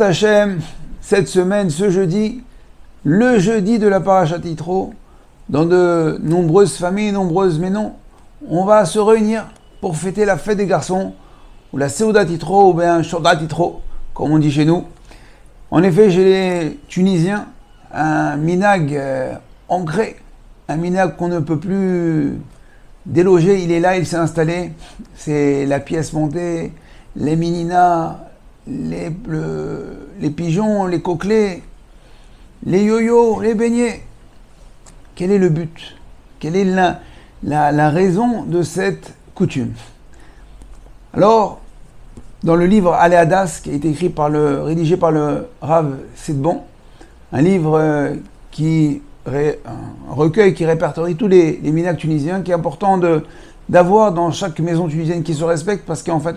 Hachem, cette semaine, ce jeudi, le jeudi de la Parashat Yitro, dans de nombreuses familles, nombreuses maisons, on va se réunir pour fêter la fête des garçons, ou la Seudat Yitro, ou bien Shodat Yitro, comme on dit chez nous. En effet, chez les Tunisiens, un minag ancré, un minag qu'on ne peut plus déloger, il est là, il s'est installé, c'est la pièce montée, les mininas, les pigeons, les coquelets, les yo-yo, les beignets. Quel est le but? Quelle est la raison de cette coutume? Alors, dans le livre Aléadas, qui a été rédigé par le Rav Sidbon, un livre un recueil qui répertorie tous les minags tunisiens, qui est important d'avoir dans chaque maison tunisienne qui se respecte, parce qu'en fait,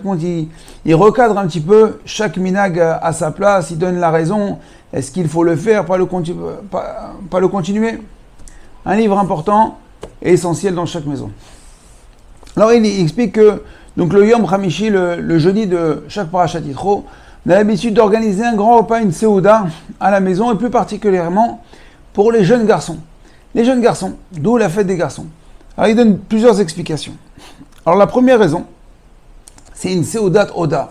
il recadre un petit peu chaque minag à sa place, il donne la raison, est-ce qu'il faut le faire, pas le continuer. Un livre important et essentiel dans chaque maison. Alors il explique que donc le Yom Hamishi, le jeudi de chaque Parashat Yitro, on a l'habitude d'organiser un grand repas, une Seuda à la maison, et plus particulièrement pour les jeunes garçons. Les jeunes garçons, d'où la fête des garçons. Alors il donne plusieurs explications. Alors la première raison, c'est une Seudat Oda.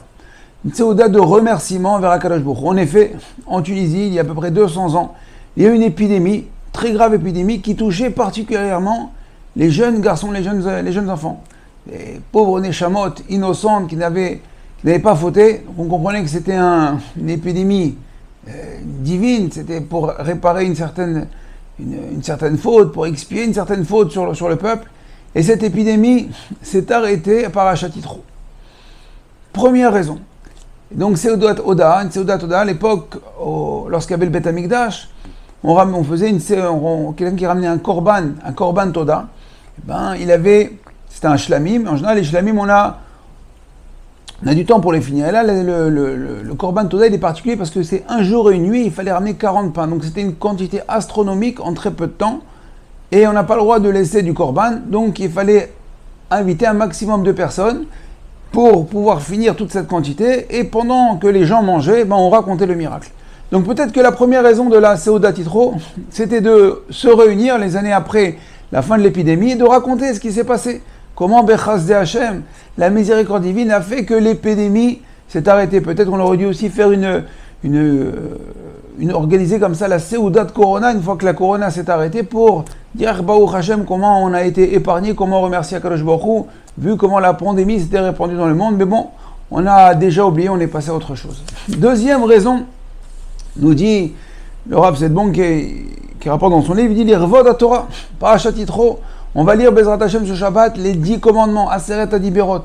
Une Seuda de remerciement vers Akadosh Baruch Hu. En effet, en Tunisie, il y a à peu près 200 ans, il y a eu une épidémie, très grave épidémie, qui touchait particulièrement les jeunes garçons, les jeunes enfants. Les pauvres neshamot innocentes qui n'avaient pas fauté. Donc on comprenait que c'était une épidémie divine, c'était pour réparer une certaine faute, pour expier une certaine faute sur le peuple. Et cette épidémie s'est arrêtée par Parashat Yitro. Première raison. Et donc Seudat Oda, à l'époque, lorsqu'il y avait le Bet Amikdash, on faisait quelqu'un qui ramenait un korban Toda. C'était un shlamim. En général, les shlamim, on a du temps pour les finir. Et là, le korban Toda, il est particulier parce que c'est un jour et une nuit, il fallait ramener 40 pains. Donc c'était une quantité astronomique en très peu de temps. Et on n'a pas le droit de laisser du korban. Donc il fallait inviter un maximum de personnes pour pouvoir finir toute cette quantité. Et pendant que les gens mangeaient, on racontait le miracle. Donc peut-être que la première raison de la Seudat Yitro, c'était de se réunir les années après la fin de l'épidémie et de raconter ce qui s'est passé. Comment Bechasdei Hashem, la miséricorde divine, a fait que l'épidémie s'est arrêtée. Peut-être qu'on aurait dû aussi faire organiser comme ça la Seudat Corona, une fois que la Corona s'est arrêtée, pour dire Baruch Hashem, comment on a été épargné, comment remercier Akadosh Baruch Hu, vu comment la pandémie s'était répandue dans le monde. Mais bon, on a déjà oublié, on est passé à autre chose. Deuxième raison, nous dit le Rav Sidbon qui rapporte dans son livre, il dit l'Irvod à Torah, Parashat Yitro, on va lire Bezrat Hashem ce Shabbat, les 10 commandements, Aseret Adiberot.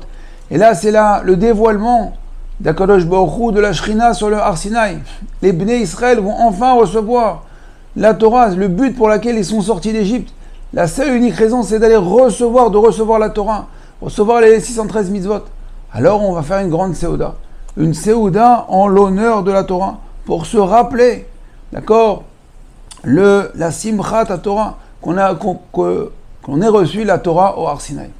Et là, c'est là le dévoilement d'Akadosh Baruch Hu, de la Shrina sur le Har Sinaï. Les Bnei Israël vont enfin recevoir la Torah, le but pour lequel ils sont sortis d'Égypte. La seule et unique raison, c'est de recevoir la Torah, recevoir les 613 mitzvot. Alors, on va faire une grande Seuda. Une Seuda en l'honneur de la Torah, pour se rappeler, d'accord, la Simchat à Torah, qu'on ait reçu la Torah au Har Sinaï.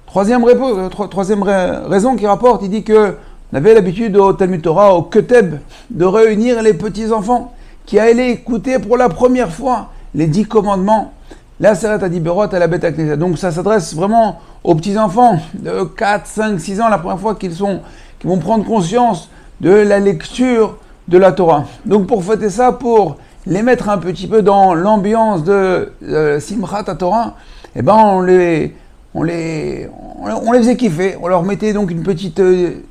Troisième raison qu'il rapporte, il dit que on avait l'habitude au Talmud Torah, au Keteb, de réunir les petits-enfants qui allaient écouter pour la première fois les 10 commandements, la Aseret Adiberot à la Bet HaKnesset. Donc ça s'adresse vraiment aux petits-enfants de 4, 5, 6 ans, la première fois qui vont prendre conscience de la lecture de la Torah. Donc pour fêter ça, pour les mettre un petit peu dans l'ambiance de Simchat Torah, on les faisait kiffer. On leur mettait donc une petite dinette,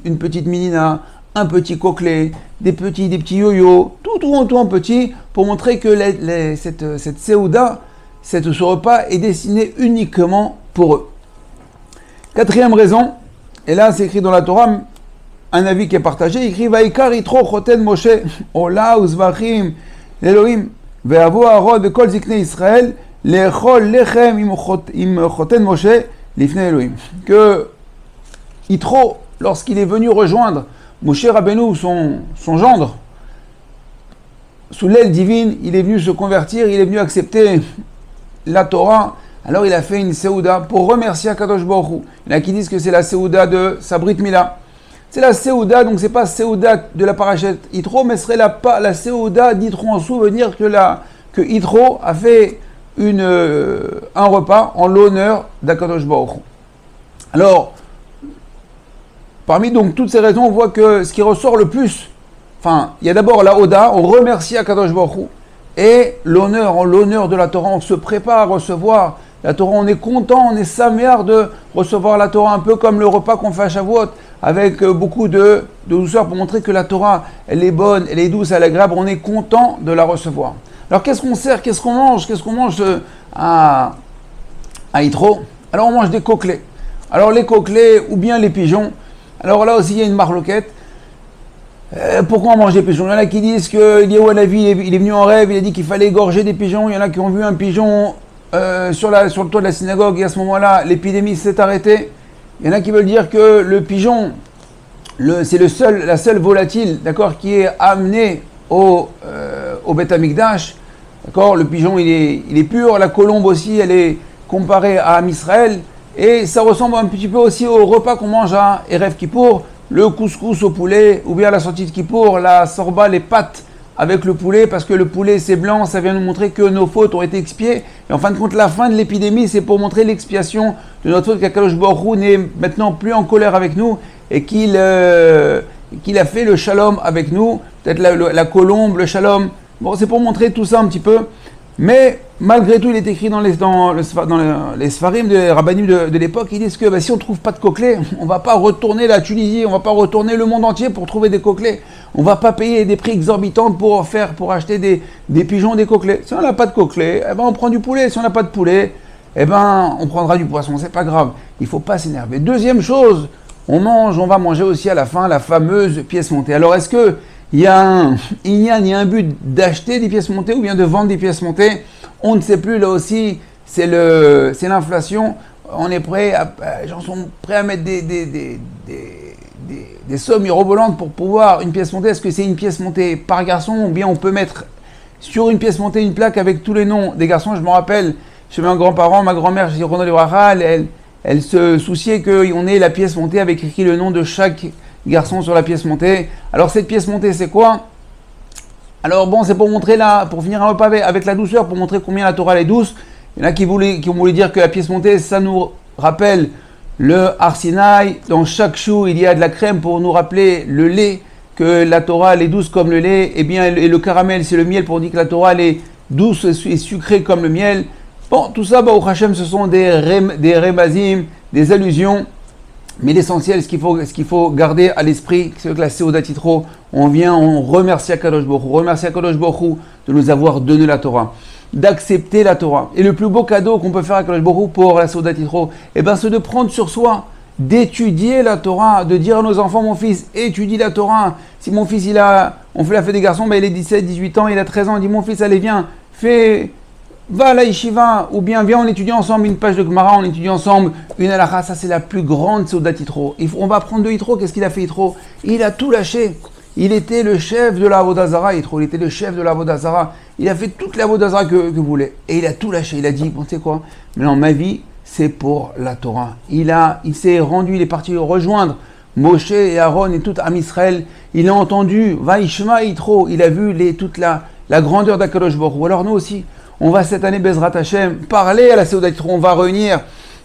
une petite minina, un petit coquelet, des petits yo-yo, tout en petit, pour montrer que cette Seuda, ce repas est destiné uniquement pour eux. Quatrième raison, et là c'est écrit dans la Torah, un avis qui est partagé, il écrit Vaikar Yitro Choten Moshe Ola Uzvachim Elohim Ve'avo Aaron Bekol Ziknei Israël Lechol Lechem Im Choten Moshe Lifnei Elohim. Que Yitro, lorsqu'il est venu rejoindre Moshe Rabbeinu, son gendre, sous l'aile divine, il est venu se convertir, il est venu accepter la Torah. Alors il a fait une Seuda pour remercier Akadosh Baruch Hu. Il y en a qui disent que c'est la Seuda de sa Brit Mila. C'est la Séouda, donc c'est pas Séouda de la parachète Yitro, mais ce serait la Séouda d'Yitro en souvenir que Yitro a fait un repas en l'honneur d'Akadosh Baruch Hu. Alors, parmi donc toutes ces raisons, on voit que ce qui ressort le plus, enfin, il y a d'abord la Oda, on remercie Akadosh Baruch Hu, et l'honneur, en l'honneur de la Torah, on se prépare à recevoir la Torah, on est content, on est saméar de recevoir la Torah, un peu comme le repas qu'on fait à Shavuot, avec beaucoup de douceur pour montrer que la Torah, elle est bonne, elle est douce, elle est agréable, on est content de la recevoir. Alors qu'est-ce qu'on sert, qu'est-ce qu'on mange à Yitro? Alors on mange des coquelets. Alors les coquelets ou bien les pigeons. Alors là aussi il y a une marloquette. Pourquoi on mange des pigeons? Il y en a qui disent que Eliyahu Hanavi, il est venu en rêve, il a dit qu'il fallait égorger des pigeons. Il y en a qui ont vu un pigeon sur le toit de la synagogue et à ce moment-là, l'épidémie s'est arrêtée. Il y en a qui veulent dire que le pigeon, c'est la seule volatile, d'accord, qui est amenée au Beth Amikdash. D'accord, le pigeon il est pur, la colombe aussi elle est comparée à Am Israël et ça ressemble un petit peu aussi au repas qu'on mange à Erev Kippour, le couscous au poulet ou bien à la sortie de Kippour, la sorba, les pâtes avec le poulet parce que le poulet c'est blanc, ça vient nous montrer que nos fautes ont été expiées et en fin de compte la fin de l'épidémie c'est pour montrer l'expiation de notre faute qu'Akadosh Baruch Hu n'est maintenant plus en colère avec nous et qu'il a fait le shalom avec nous, peut-être la colombe, le shalom. Bon, c'est pour montrer tout ça un petit peu, mais malgré tout, il est écrit dans les Sfarim, les rabbinim de l'époque, ils disent que si on ne trouve pas de coquelets, on ne va pas retourner la Tunisie, on ne va pas retourner le monde entier pour trouver des coquelets. On ne va pas payer des prix exorbitants pour acheter des pigeons, des coquelets. Si on n'a pas de coquelets, eh ben on prend du poulet. Si on n'a pas de poulet, eh ben on prendra du poisson. C'est pas grave. Il ne faut pas s'énerver. Deuxième chose, on va manger aussi à la fin la fameuse pièce montée. Alors est-ce que il y a un but d'acheter des pièces montées ou bien de vendre des pièces montées? On ne sait plus, là aussi, c'est l'inflation. Les gens sont prêts à mettre des sommes mirobolantes pour pouvoir une pièce montée. Est-ce que c'est une pièce montée par garçon ou bien on peut mettre sur une pièce montée une plaque avec tous les noms des garçons? Je me rappelle, chez mes grands-parents, ma grand-mère, elle se souciait qu'on ait la pièce montée avec écrit le nom de chaque garçon sur la pièce montée. Alors cette pièce montée c'est quoi? Alors bon, c'est pour montrer pour finir un repas avec la douceur, pour montrer combien la Torah est douce. Il y en a qui ont voulu dire que la pièce montée ça nous rappelle le Har Sinaï. Dans chaque chou il y a de la crème pour nous rappeler le lait, que la Torah elle est douce comme le lait, et le caramel c'est le miel pour dire que la Torah elle est douce et sucrée comme le miel. Bon, tout ça, au Hachem, ce sont des remazim, des allusions. Mais l'essentiel, ce qu'il faut garder à l'esprit, c'est que la Séouda Yitro, on remercie Akadosh Baruch Hu de nous avoir donné la Torah, d'accepter la Torah. Et le plus beau cadeau qu'on peut faire à Akadosh Baruch Hu pour la Séouda Yitro, c'est de prendre sur soi, d'étudier la Torah, de dire à nos enfants, mon fils, étudie la Torah. Si mon fils, on fait la fête des garçons, il est 17, 18 ans, il a 13 ans, on dit, mon fils, allez, viens, va à la yeshiva, ou bien viens, on étudie ensemble une page de Gemara, on étudie ensemble une halakha. Ça c'est la plus grande Séouda Yitro. On va prendre de Yitro. Qu'est-ce qu'il a fait Yitro? Il a tout lâché. Il était le chef de la Avodah Zara, Yitro. Il était le chef de la Avodah Zara. Il a fait toute la Avodah Zara que vous voulez. Et il a tout lâché. Il a dit, bon, tu sais quoi? Maintenant, ma vie, c'est pour la Torah. Il s'est rendu, il est parti rejoindre Moshe et Aaron et tout Am Israël. Il a entendu, Vaishma Yitro. Il a vu toute la grandeur d'Akadosh Baruch Hu. Alors nous aussi, on va cette année, Bezrat Hashem, parler à la Séouda Yitro. On va réunir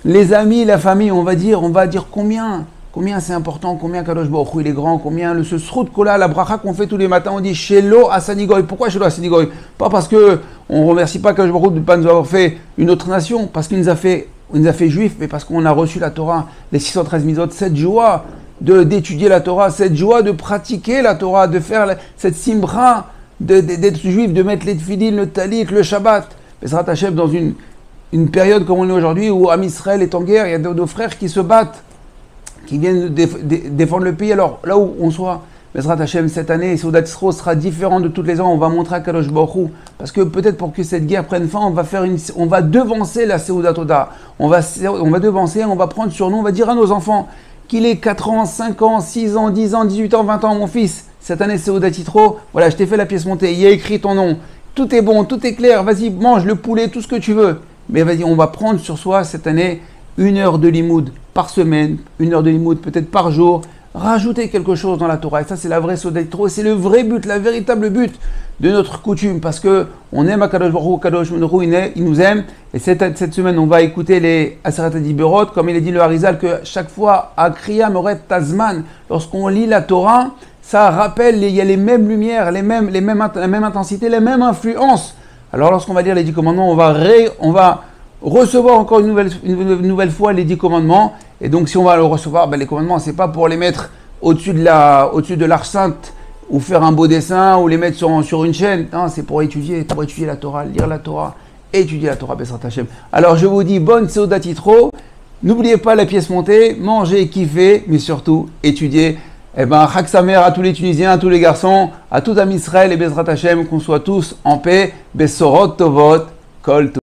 les amis, la famille. On va dire combien c'est important, combien Kadosh Baruch Hu il est grand, combien ce srout kola, la bracha qu'on fait tous les matins, on dit Shelo Asanigoy. Pourquoi Shelo Asanigoy? Pas parce que on remercie pas Kadosh Baruch Hu de ne pas nous avoir fait une autre nation, parce qu'il nous a fait juifs, mais parce qu'on a reçu la Torah, les 613 mitzvot, cette joie d'étudier la Torah, cette joie de pratiquer la Torah, de faire cette simra, d'être juif, de mettre les tefillin, le talik, le Shabbat. Bezrat Hashem, dans une période comme on est aujourd'hui où Am Israël est en guerre, il y a nos frères qui se battent, qui viennent défendre le pays. Alors là où on soit, Bezrat Hashem, cette année, Séouda Yitro sera différent de toutes les ans. On va montrer à Kadosh Baruch Hu, parce que peut-être pour que cette guerre prenne fin, on va devancer la Séouda Toda. On va devancer, on va prendre sur nous, on va dire à nos enfants qu'il est 4 ans, 5 ans, 6 ans, 10 ans, 18 ans, 20 ans, mon fils. Cette année, Séouda Yitro, voilà, je t'ai fait la pièce montée, il y a écrit ton nom, tout est bon, tout est clair, vas-y, mange le poulet, tout ce que tu veux. Mais vas-y, on va prendre sur soi cette année 1 heure de limoud par semaine, 1 heure de limoud peut-être par jour, rajouter quelque chose dans la Torah. Et ça, c'est la vraie Seudat Yitro, c'est le vrai but, la véritable but de notre coutume, parce que on aime Akadosh Baruch Hu, Kadosh Baruch Hu, il nous aime. Et cette semaine, on va écouter les Aseret Diberot, comme il est dit le Harizal, que chaque fois, à Kriya Moret Tazman, lorsqu'on lit la Torah, ça rappelle, il y a les mêmes lumières, la même intensité, les mêmes influences. Alors lorsqu'on va lire les 10 commandements, on va recevoir encore une nouvelle fois les 10 commandements. Et donc si on va le recevoir, les commandements, c'est pas pour les mettre au-dessus de l'Arche Sainte, ou faire un beau dessin, ou les mettre sur une chaîne. Non, c'est pour étudier la Torah, lire la Torah, étudier la Torah, Bezrat Hashem. Alors je vous dis, bonne Seudat Yitro. N'oubliez pas la pièce montée, mangez, kiffez, mais surtout étudiez. Chag Samer à tous les Tunisiens, à tous les garçons, à tout Am Israël et Bezrat Hashem, qu'on soit tous en paix. Besorot Tovot, Kol Tov.